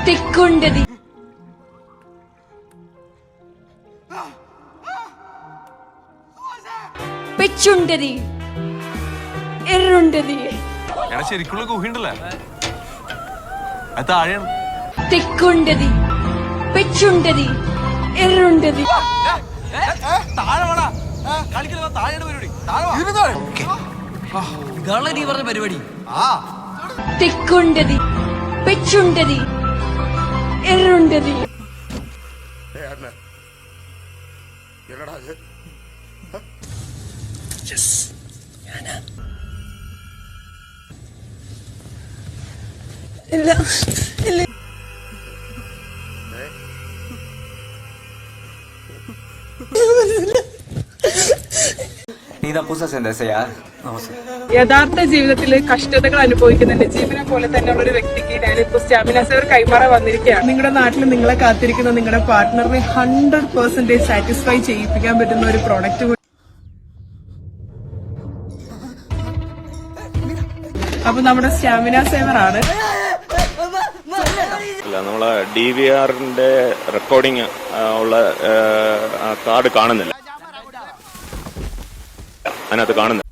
తిక్కుండది പെച്ചുണ്ടതി എറുണ്ടതി എടാ ശരിക്കുള്ള ഗുഹയുണ്ടല്ലേ അത് താഴെയാണ്. തിക്കുണ്ടതി പെച്ചുണ്ടതി എറുണ്ടതി താഴെ വേടാ കളിക്കുന്ന താഴെയാണ് പരിപാടി. ഇതാണ് നീ പറഞ്ഞ പരിപാടി. തിക്കുണ്ടതി പെച്ചുണ്ടതി എറുണ്ടതി ഇല്ല ഇല്ല നീ തപ്പൂസ സെൻഡസയാ യഥാർത്ഥ ജീവിതത്തിൽ കഷ്ടതകൾ അനുഭവിക്കുന്നുണ്ട്. ജീവനെ പോലെ തന്നെയുള്ള ഒരു വ്യക്തിക്ക് ഞാനിപ്പോ സ്റ്റാമിന സേവർ കൈമാറാൻ വന്നിരിക്കുകയാണ്. നിങ്ങളുടെ നാട്ടിൽ നിങ്ങളെ കാത്തിരിക്കുന്ന നിങ്ങളുടെ പാർട്ട്ണറിനെ 100% സാറ്റിസ്ഫൈ ചെയ്യിപ്പിക്കാൻ പറ്റുന്ന ഒരു പ്രോഡക്റ്റ്. അപ്പൊ നമ്മുടെ സ്റ്റാമിന സേവർ ആണ്. നമ്മളെ DVRന്റെ റെക്കോർഡിംഗ് ഉള്ള കാർഡ് കാണുന്നില്ല, അതിനകത്ത് കാണുന്നില്ല.